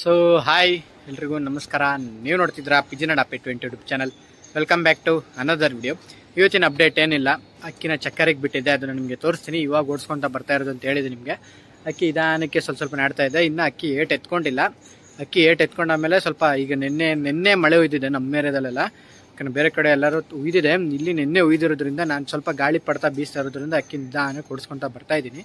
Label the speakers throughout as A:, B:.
A: So hi ಎಲ್ರಿಗೂ ನಮಸ್ಕಾರ. ನೀವು ನೋಡ್ತಿದ್ದೀರಾ ಪಿಜಿನಡ್ ಅಪ್ 20 YouTube channel. Welcome back to another video. ಇವತ್ತಿನ ಅಪ್ಡೇಟ್ ಏನಿಲ್ಲ, ಅಕ್ಕಿನ ಚಕ್ಕರಿಗೆ ಬಿಟ್ಟಿದ್ದೆ, ಅದನ್ನು ನಿಮಗೆ ತೋರಿಸ್ತೀನಿ. ಇವಾಗ ಓಡಿಸ್ಕೊಂತ ಬರ್ತಾ ಇರೋದು ಅಂತ ಹೇಳಿದೆ ನಿಮಗೆ. ಅಕ್ಕಿ ನಿಧಾನಕ್ಕೆ ಸ್ವಲ್ಪ ನಾಡ್ತಾ ಇದೆ. ಇನ್ನು ಅಕ್ಕಿ ಏಟ್ ಎತ್ಕೊಂಡಿಲ್ಲ. ಅಕ್ಕಿ ಏಟ್ ಎತ್ಕೊಂಡಾದ್ಮೇಲೆ ಸ್ವಲ್ಪ ಈಗ ನಿನ್ನೆ ಮಳೆ ಉಯ್ದಿದೆ ನಮ್ಮ ಏರಿಯಾದಲ್ಲೆಲ್ಲ. ಯಾಕಂದ್ರೆ ಬೇರೆ ಕಡೆ ಎಲ್ಲರೂ ಉಯ್ದಿದೆ, ಇಲ್ಲಿ ನಿನ್ನೆ ಉಯ್ದಿರೋದ್ರಿಂದ ನಾನು ಸ್ವಲ್ಪ ಗಾಳಿ ಪಡ್ತಾ ಬೀಸ್ತಾ ಇರೋದ್ರಿಂದ ಅಕ್ಕಿ ನಿಧಾನಕ್ಕೆ ಓಡಿಸ್ಕೊಂತ ಬರ್ತಾ ಇದ್ದೀನಿ.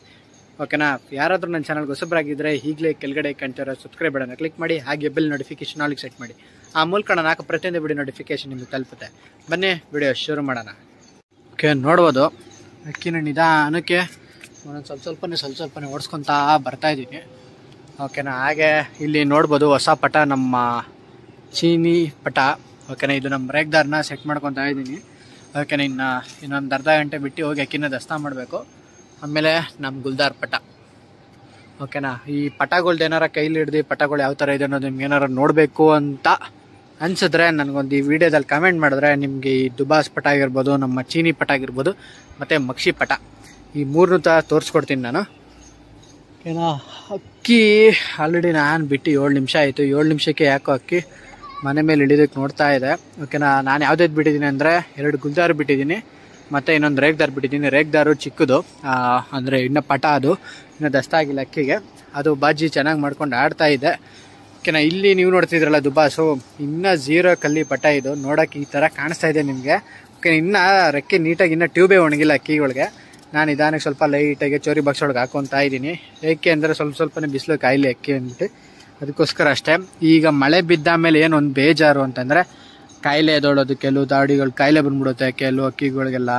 A: ಓಕೆನಾ? ಯಾರಾದರೂ ನನ್ನ ಚಾನಲ್ಗೆ ಹೊಸಬರಾಗಿದ್ದರೆ ಈಗಲೇ ಕೆಳಗಡೆ ಕಾಣ್ತಿರೋ ಸಬ್ಸ್ಕ್ರೈಬ್ ಬಟನ್ನ ಕ್ಲಿಕ್ ಮಾಡಿ, ಹಾಗೆ ಬೆಲ್ ನೋಟಿಫಿಕೇಶನ್ ಆಲ್ಗೆ ಸೆಟ್ ಮಾಡಿ. ಆ ಮೂಲಕ ನಾನು ಹಾಕೋ ಪ್ರತಿಯೊಂದು ವಿಡಿಯೋ ನೋಟಿಫಿಕೇಶನ್ ನಿಮಗೆ ತಲುಪುತ್ತೆ. ಬನ್ನಿ ವಿಡಿಯೋ ಶುರು ಮಾಡೋಣ. ಓಕೆ, ನೋಡ್ಬೋದು ಅಕ್ಕಿನ ನಿಧಾನಕ್ಕೆ ಒಂದೊಂದು ಸ್ವಲ್ಪನೇ ಓಡಿಸ್ಕೊತಾ ಬರ್ತಾ ಇದ್ದೀನಿ. ಓಕೆನಾ? ಹಾಗೆ ಇಲ್ಲಿ ನೋಡ್ಬೋದು ಹೊಸ ಪಟ, ನಮ್ಮ ಚೀನಿ ಪಟ. ಓಕೆನಾ? ಇದು ನಮ್ಮ ರೇಗ್ದಾರನ್ನ ಸೆಟ್ ಮಾಡ್ಕೊತಾ ಇದ್ದೀನಿ. ಓಕೆನಾ? ಇನ್ನೊಂದು ಅರ್ಧ ಗಂಟೆ ಬಿಟ್ಟು ಹೋಗಿ ಅಕ್ಕಿನ ದಸ್ತಾ ಮಾಡಬೇಕು. ಆಮೇಲೆ ನಮ್ಮ ಗುಲ್ದಾರ್ ಪಟ. ಓಕೆನಾ? ಈ ಪಟಗಳ್ದು ಏನಾರ ಕೈಲಿ ಹಿಡ್ದು ಪಟಗಳು ಯಾವ ಥರ ಇದೆ ಅನ್ನೋದು ನಿಮ್ಗೆ ಏನಾರು ನೋಡಬೇಕು ಅಂತ ಅನಿಸಿದ್ರೆ ನನಗೊಂದು ಈ ವಿಡಿಯೋದಲ್ಲಿ ಕಮೆಂಟ್ ಮಾಡಿದ್ರೆ ನಿಮಗೆ ಈ ದುಬಾಸ್ ಪಟ ಆಗಿರ್ಬೋದು, ನಮ್ಮ ಚೀನಿ ಪಟ ಆಗಿರ್ಬೋದು, ಮತ್ತು ಮಕ್ಷಿ ಪಟ, ಈ ಮೂರನ್ನೂ ತೋರಿಸ್ಕೊಡ್ತೀನಿ ನಾನು. ಓಕೆನಾ? ಅಕ್ಕಿ ಆಲ್ರೆಡಿ ನಾನು ಬಿಟ್ಟು 7 ನಿಮಿಷ ಆಯಿತು. 7 ನಿಮಿಷಕ್ಕೆ ಯಾಕೋ ಅಕ್ಕಿ ಮನೆ ಮೇಲೆ ಇಳಿದಕ್ಕೆ ನೋಡ್ತಾ ಇದೆ. ಓಕೆನಾ? ನಾನು ಯಾವುದಾದ್ರು ಬಿಟ್ಟಿದ್ದೀನಿ ಅಂದರೆ 2 ಗುಲ್ದಾರ್ ಬಿಟ್ಟಿದ್ದೀನಿ, ಮತ್ತು ಇನ್ನೊಂದು ರೇಗ್ದಾರ್ ಬಿಟ್ಟಿದ್ದೀನಿ. ರೇಗ್ದಾರು ಚಿಕ್ಕದು, ಅಂದರೆ ಇನ್ನೂ ಪಟ, ಅದು ಇನ್ನೂ ದಸ್ತಾಗಿಲ್ಲ ಅಕ್ಕಿಗೆ. ಅದು ಬಾಜಿ ಚೆನ್ನಾಗಿ ಮಾಡ್ಕೊಂಡು ಆಡ್ತಾ ಇದೆ. ಓಕೆನಾ? ಇಲ್ಲಿ ನೀವು ನೋಡ್ತಿದ್ರಲ್ಲ ದುಬಾಸು, ಇನ್ನೂ 0 ಕಲ್ಲಿ ಪಟ. ಇದು ನೋಡೋಕೆ ಈ ಥರ ಕಾಣಿಸ್ತಾ ಇದೆ ನಿಮಗೆ. ಓಕೆ, ಇನ್ನೂ ರೆಕ್ಕೆ ನೀಟಾಗಿ ಇನ್ನೂ ಟ್ಯೂಬೇ ಒಣಗಿಲ್ಲ ಅಕ್ಕಿಗಳಿಗೆ. ನಾನು ನಿಧಾನಕ್ಕೆ ಸ್ವಲ್ಪ ಲೈಟಾಗಿ ಚೋರಿ ಬಾಕ್ಸ್ ಒಳಗೆ ಹಾಕ್ಕೊತಾ ಇದ್ದೀನಿ. ಏಕೆ ಅಂದರೆ ಸ್ವಲ್ಪನೇ ಬಿಸಿಲು ಕಾಯಿಲೆ ಅಕ್ಕಿ ಅಂದ್ಬಿಟ್ಟು, ಅದಕ್ಕೋಸ್ಕರ ಅಷ್ಟೇ. ಈಗ ಮಳೆ ಬಿದ್ದ ಮೇಲೆ ಏನೊಂದು ಬೇಜಾರು ಅಂತಂದರೆ ಕಾಯಿಲೆ ಎದೋಳೋದು, ಕೆಲವು ದಾಡಿಗಳು ಕಾಯಿಲೆ ಬಂದ್ಬಿಡುತ್ತೆ ಕೆಲವು ಅಕ್ಕಿಗಳಿಗೆಲ್ಲ.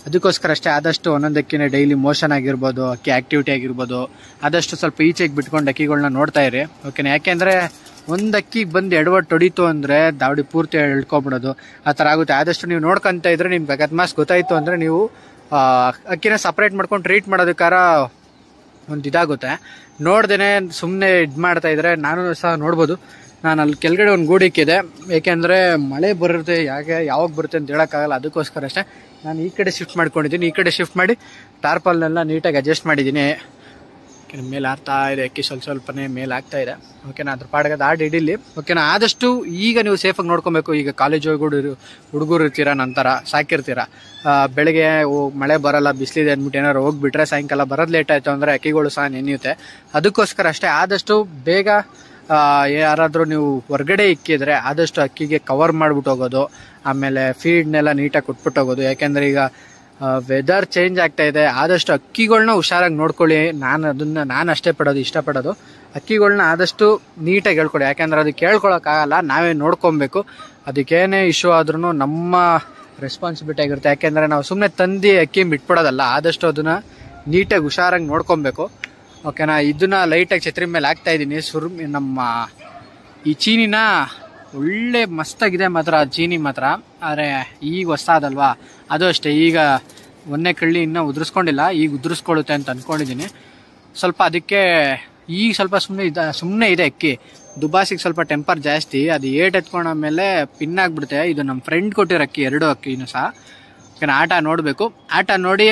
A: ಅದಕ್ಕೋಸ್ಕರ ಅಷ್ಟೇ ಆದಷ್ಟು ಒಂದೊಂದು ಅಕ್ಕಿನ ಡೈಲಿ ಮೋಷನ್ ಆಗಿರ್ಬೋದು, ಅಕ್ಕಿ ಆ್ಯಕ್ಟಿವಿಟಿ ಆಗಿರ್ಬೋದು, ಆದಷ್ಟು ಸ್ವಲ್ಪ ಈಚೆಗೆ ಬಿಟ್ಕೊಂಡು ಅಕ್ಕಿಗಳನ್ನ ನೋಡ್ತಾ ಇರಿ. ಓಕೆನಾ? ಯಾಕೆಂದರೆ ಒಂದು ಅಕ್ಕಿಗೆ ಬಂದು ಎಡವಟ್ಟು ಹೊಡಿತು ಅಂದರೆ ದಾವಡಿ ಪೂರ್ತಿ ಎಳ್ಕೊಬಿಡೋದು, ಆ ಥರ ಆಗುತ್ತೆ. ಆದಷ್ಟು ನೀವು ನೋಡ್ಕೊತ ಇದ್ರೆ ನಿಮ್ಗೆ ಅಕಸ್ಮಾತ್ ಗೊತ್ತಾಯಿತು ಅಂದರೆ ನೀವು ಅಕ್ಕಿನ ಸಪ್ರೇಟ್ ಮಾಡ್ಕೊಂಡು ಟ್ರೀಟ್ ಮಾಡೋದಕ್ಕಾರ ಒಂದು ಇದಾಗುತ್ತೆ. ನೋಡ್ದೇ ಸುಮ್ಮನೆ ಇದು ಮಾಡ್ತಾ ಇದ್ರೆ ನಾನು ಸಹ ನೋಡ್ಬೋದು. ನಾನು ಅಲ್ಲಿ ಕೆಳಗಡೆ ಒಂದು ಗೂಡಿಕ್ಕಿದೆ, ಏಕೆಂದರೆ ಮಳೆ ಬರುತ್ತೆ, ಯಾವಾಗ ಬರುತ್ತೆ ಅಂತ ಹೇಳೋಕ್ಕಾಗಲ್ಲ. ಅದಕ್ಕೋಸ್ಕರ ಅಷ್ಟೇ ನಾನು ಈ ಕಡೆ ಶಿಫ್ಟ್ ಮಾಡ್ಕೊಂಡಿದ್ದೀನಿ. ಈ ಕಡೆ ಶಿಫ್ಟ್ ಮಾಡಿ ಟಾರ್ಪಲ್ನೆಲ್ಲ ನೀಟಾಗಿ ಅಡ್ಜಸ್ಟ್ ಮಾಡಿದ್ದೀನಿ. ಮೇಲೆ ಆಗ್ತಾ ಇದೆ ಅಕ್ಕಿ, ಸ್ವಲ್ಪನೇ ಮೇಲೆ ಆಗ್ತಾ ಇದೆ. ಓಕೆನಾ? ಅದ್ರ ಪಾಡಿಗೆ ಆಡಿ ಹಿಡೀಲಿ. ಓಕೆನಾ? ಆದಷ್ಟು ಈಗ ನೀವು ಸೇಫಾಗಿ ನೋಡ್ಕೊಬೇಕು. ಈಗ ಕಾಲೇಜ್ ಹುಡುಗರು ಇರ್ತೀರ, ನಂತರ ಸಾಕಿರ್ತೀರ, ಬೆಳಗ್ಗೆ ಮಳೆ ಬರಲ್ಲ, ಬಿಸಿಲಿದೆ ಅಂದ್ಬಿಟ್ಟು ಏನಾರು ಹೋಗ್ಬಿಟ್ರೆ ಸಾಯಂಕಾಲ ಬರೋದು ಲೇಟ್ ಆಯಿತು ಅಂದರೆ ಅಕ್ಕಿಗಳು ಸಹ ನೆನೆಯುತ್ತೆ. ಅದಕ್ಕೋಸ್ಕರ ಅಷ್ಟೇ ಆದಷ್ಟು ಬೇಗ ಯಾರಾದರೂ ನೀವು ಹೊರಗಡೆ ಇಕ್ಕಿದ್ರೆ ಆದಷ್ಟು ಅಕ್ಕಿಗೆ ಕವರ್ ಮಾಡಿಬಿಟ್ಟು ಹೋಗೋದು, ಆಮೇಲೆ ಫೀಡ್ನೆಲ್ಲ ನೀಟಾಗಿ ಕೊಟ್ಬಿಟ್ಟು ಹೋಗೋದು. ಯಾಕೆಂದರೆ ಈಗ ವೆದರ್ ಚೇಂಜ್ ಆಗ್ತಾ ಇದೆ. ಆದಷ್ಟು ಅಕ್ಕಿಗಳನ್ನ ಹುಷಾರಾಗಿ ನೋಡ್ಕೊಳ್ಳಿ. ನಾನು ಅಷ್ಟೇ ಇಷ್ಟಪಡೋದು ಅಕ್ಕಿಗಳನ್ನ ಆದಷ್ಟು ನೀಟಾಗಿ ಹೇಳ್ಕೊಳ್ಳಿ. ಯಾಕೆಂದ್ರೆ ಅದಕ್ಕೆ ಹೇಳ್ಕೊಳಕ್ಕಾಗಲ್ಲ, ನಾವೇ ನೋಡ್ಕೊಬೇಕು. ಅದಕ್ಕೇನೇ ಇಶ್ಯೂ ಆದ್ರೂ ನಮ್ಮ ರೆಸ್ಪಾನ್ಸಿಬಿಲಿಟಿ ಆಗಿರುತ್ತೆ. ಯಾಕೆಂದರೆ ನಾವು ಸುಮ್ಮನೆ ತಂದು ಅಕ್ಕಿ ಬಿಟ್ಬಿಡೋದಲ್ಲ, ಆದಷ್ಟು ಅದನ್ನು ನೀಟಾಗಿ ಹುಷಾರಾಗಿ ನೋಡ್ಕೊಬೇಕು. ಓಕೆನಾ? ಇದನ್ನ ಲೈಟಾಗಿ ಛತ್ರಿ ಮೇಲೆ ಹಾಕ್ತಾ ಇದ್ದೀನಿ. ನಮ್ಮ ಈ ಚೀನಿನ ಒಳ್ಳೆ ಮಸ್ತಾಗಿದೆ ಮಾತ್ರ, ಚೀನಿ ಮಾತ್ರ. ಆದರೆ ಈಗ ಹೊಸದಲ್ವಾ, ಅದು ಅಷ್ಟೇ. ಈಗ ಒಂದೇ ಕಳ್ಳಿ ಇನ್ನೂ ಉದುರಿಸ್ಕೊಂಡಿಲ್ಲ, ಈಗ ಉದುರಿಸ್ಕೊಳ್ಳುತ್ತೆ ಅಂತ ಅಂದ್ಕೊಂಡಿದ್ದೀನಿ. ಸ್ವಲ್ಪ ಅದಕ್ಕೆ ಈಗ ಸ್ವಲ್ಪ ಸುಮ್ಮನೆ ಇದೆ ಅಕ್ಕಿ. ದುಬಾಸಿಗೆ ಸ್ವಲ್ಪ ಟೆಂಪರ್ ಜಾಸ್ತಿ, ಅದು ಏಟ್ ಎತ್ಕೊಂಡಾದ್ಮೇಲೆ ಪಿನ್ ಆಗಿಬಿಡುತ್ತೆ. ಇದು ನಮ್ಮ ಫ್ರೆಂಡ್ ಕೊಟ್ಟಿರೋ ಅಕ್ಕಿ, 2 ಅಕ್ಕಿನೂ ಸಹ. ಯಾಕಂದ್ರೆ ಆಟ ನೋಡಬೇಕು, ಆಟ ನೋಡಿ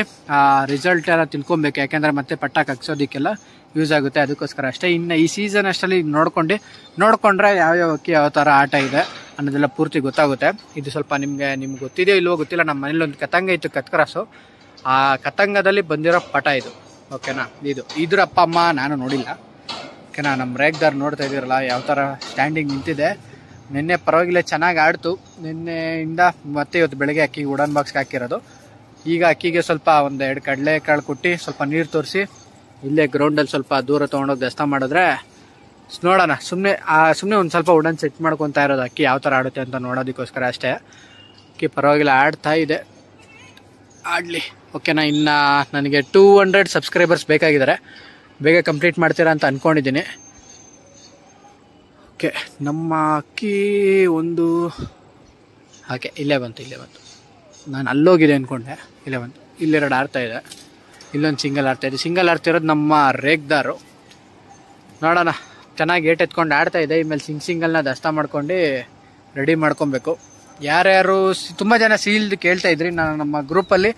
A: ರಿಸಲ್ಟ್ ಎಲ್ಲ ತಿಳ್ಕೊಬೇಕು. ಯಾಕೆಂದರೆ ಮತ್ತೆ ಪಟ್ಟಾಕ್ ಹಾಕ್ಸೋದಕ್ಕೆಲ್ಲ ಯೂಸ್ ಆಗುತ್ತೆ. ಅದಕ್ಕೋಸ್ಕರ ಅಷ್ಟೇ. ಇನ್ನು ಈ ಸೀಸನ್ ಅಷ್ಟರಲ್ಲಿ ನೋಡ್ಕೊಂಡ್ರೆ ಯಾವ್ಯಾವ ಅಕ್ಕಿ ಯಾವ ಥರ ಆಟ ಇದೆ ಅನ್ನೋದೆಲ್ಲ ಪೂರ್ತಿ ಗೊತ್ತಾಗುತ್ತೆ. ಇದು ಸ್ವಲ್ಪ ನಿಮ್ಗೆ ಗೊತ್ತಿದೆಯೋ ಇಲ್ವೋ ಗೊತ್ತಿಲ್ಲ. ನಮ್ಮ ಮನೇಲಿ ಒಂದು ಕತಂಗ ಇತ್ತು, ಕತ್ಕರಾಸು. ಆ ಕತಂಗದಲ್ಲಿ ಬಂದಿರೋ ಪಟ ಇದು. ಓಕೆನಾ? ಇದ್ರ ಅಪ್ಪ ಅಮ್ಮ ನಾನು ನೋಡಿಲ್ಲ. ಓಕೆನಾ? ನಮ್ಮ ರೇಗ್ದಾರ್ ನೋಡ್ತಾ ಇದ್ದೀರಲ್ಲ ಯಾವ ಥರ ಸ್ಟ್ಯಾಂಡಿಂಗ್ ನಿಂತಿದೆ. ನಿನ್ನೆ ಪರವಾಗಿಲ್ಲ, ಚೆನ್ನಾಗಿ ಆಡ್ತು. ನಿನ್ನೆಯಿಂದ ಮತ್ತೆ ಇವತ್ತು ಬೆಳಗ್ಗೆ ಅಕ್ಕಿಗೆ ವುಡನ್ ಬಾಕ್ಸ್ಗೆ ಹಾಕಿರೋದು. ಈಗ ಅಕ್ಕಿಗೆ ಸ್ವಲ್ಪ 1-2 ಕಡಲೆಕಾಳು ಕೊಟ್ಟು ಸ್ವಲ್ಪ ನೀರು ತೋರಿಸಿ ಇಲ್ಲೇ ಗ್ರೌಂಡಲ್ಲಿ ಸ್ವಲ್ಪ ದೂರ ತೊಗೊಂಡೋಗಿ ದಸ್ತ ಮಾಡಿದ್ರೆ ನೋಡೋಣ. ಸುಮ್ಮನೆ ಒಂದು ಸ್ವಲ್ಪ ವುಡನ್ ಸೆಟ್ ಮಾಡ್ಕೊತಾ ಇರೋದು, ಅಕ್ಕಿ ಯಾವ ಥರ ಆಡುತ್ತೆ ಅಂತ ನೋಡೋದಕ್ಕೋಸ್ಕರ ಅಷ್ಟೇ. ಅಕ್ಕಿ ಪರವಾಗಿಲ್ಲ ಆಡ್ತಾ ಇದೆ, ಆಡಲಿ. ಓಕೆನಾ? ಇನ್ನು ನನಗೆ 200 ಸಬ್ಸ್ಕ್ರೈಬರ್ಸ್ ಬೇಕಾಗಿದ್ದಾರೆ, ಬೇಗ ಕಂಪ್ಲೀಟ್ ಮಾಡ್ತೀರಾ ಅಂತ ಅಂದ್ಕೊಂಡಿದ್ದೀನಿ. ಓಕೆ, ನಮ್ಮ ಅಕ್ಕಿ ಒಂದು ಹಾಗೆ ಇಲ್ಲೇ ಬಂತು. ನಾನು ಅಲ್ಲೋಗಿದೆ ಅಂದ್ಕೊಂಡೆ, ಇಲ್ಲೇ ಬಂತು. ಇಲ್ಲೆರಡು ಆಡ್ತಾ ಇದೆ, ಇಲ್ಲೊಂದು ಸಿಂಗಲ್ ಆಡ್ತಾಯಿದೆ. ಸಿಂಗಲ್ ಆಡ್ತಿರೋದು ನಮ್ಮ ರೇಗ್ದಾರು. ನೋಡೋಣ, ಚೆನ್ನಾಗಿ ಏಟ್ ಎತ್ಕೊಂಡು ಆಡ್ತಾ ಇದೆ. ಇಮೇಲೆ ಸಿಂಗಲ್ನ ದಸ್ತ ಮಾಡ್ಕೊಂಡು ರೆಡಿ ಮಾಡ್ಕೊಬೇಕು. ಯಾರ್ಯಾರು ತುಂಬ ಜನ ಸೀಲ್ದು ಕೇಳ್ತಾ ಇದ್ರಿ, ನಾನು ನಮ್ಮ ಗ್ರೂಪಲ್ಲಿ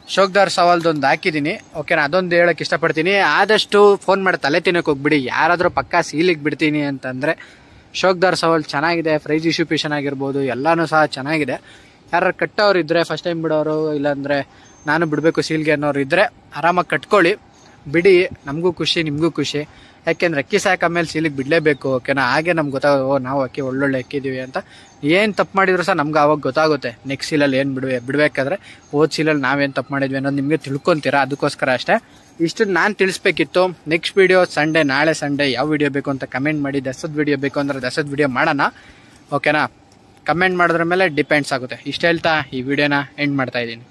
A: ಶೋಕ್ದಾರ್ ಸವಾಲ್ದೊಂದು ಹಾಕಿದ್ದೀನಿ ಓಕೆನಾ. ಅದೊಂದು ಹೇಳಕ್ಕೆ ಇಷ್ಟಪಡ್ತೀನಿ. ಆದಷ್ಟು ಫೋನ್ ಮಾಡಿ ತಲೆ ತಿನ್ನೋಕೆ ಹೋಗ್ಬಿಡಿ. ಯಾರಾದರೂ ಪಕ್ಕಾ ಸೀಲಿಗೆ ಬಿಡ್ತೀನಿ ಅಂತಂದರೆ ಶೋಕ್ದಾರ್ ಸವಾಲ್ ಚೆನ್ನಾಗಿದೆ. ಪ್ರೈಸ್ ಡಿಸ್ಟ್ರಿಬ್ಯೂಷನ್ ಆಗಿರ್ಬೋದು ಎಲ್ಲನೂ ಸಹ ಚೆನ್ನಾಗಿದೆ. ಯಾರು ಕಟ್ಟೋರು ಇದ್ದರೆ, ಫಸ್ಟ್ ಟೈಮ್ ಬಿಡೋರು, ಇಲ್ಲಾಂದರೆ ನಾನು ಬಿಡಬೇಕು ಸೀಲ್ಗೆ ಅನ್ನೋರು ಇದ್ದರೆ ಆರಾಮಾಗಿ ಕಟ್ಕೊಳ್ಳಿ, ಬಿಡಿ. ನಮಗೂ ಖುಷಿ, ನಿಮಗೂ ಖುಷಿ. ಯಾಕೆಂದರೆ ಅಕ್ಕಿ ಸಾಕಾದ್ಮೇಲೆ ಸೀಲಿಗೆ ಬಿಡಲೇಬೇಕು ಓಕೆನಾ. ಹಾಗೆ ನಮ್ಗೆ ಗೊತ್ತಾಗೋ ನಾವು ಅಕ್ಕಿ ಒಳ್ಳೊಳ್ಳೆ ಅಕ್ಕಿದ್ದೀವಿ ಅಂತ. ಏನು ತಪ್ಪು ಮಾಡಿದ್ರು ಸಹ ನಮ್ಗೆ ಆವಾಗ ಗೊತ್ತಾಗುತ್ತೆ. ನೆಕ್ಸ್ಟ್ ಸೀಲಲ್ಲಿ ಏನು ಬಿಡಬೇಕಾದ್ರೆ ಓದ್ ಸೀಲಲ್ಲಿ ನಾವೇನು ತಪ್ಪು ಮಾಡಿದ್ವಿ ಅನ್ನೋದು ನಿಮಗೆ ತಿಳ್ಕೊತೀರಾ. ಅದಕ್ಕೋಸ್ಕರ ಅಷ್ಟೇ ಇಷ್ಟು ನಾನು ತಿಳಿಸ್ಬೇಕಿತ್ತು. ನೆಕ್ಸ್ಟ್ ವೀಡಿಯೋ ಸಂಡೇ, ನಾಳೆ ಸಂಡೇ ಯಾವ ವಿಡಿಯೋ ಬೇಕು ಅಂತ ಕಮೆಂಟ್ ಮಾಡಿ. ದಸದ ವಿಡಿಯೋ ಬೇಕು ಅಂದರೆ ದಸದ ವಿಡಿಯೋ ಮಾಡೋಣ ಓಕೆನಾ. ಕಮೆಂಟ್ ಮಾಡೋದ್ರ ಮೇಲೆ ಡಿಪೆಂಡ್ಸ್ ಆಗುತ್ತೆ. ಇಷ್ಟು ಹೇಳ್ತಾ ಈ ವಿಡಿಯೋನ ಎಂಡ್ ಮಾಡ್ತಾ ಇದ್ದೀನಿ.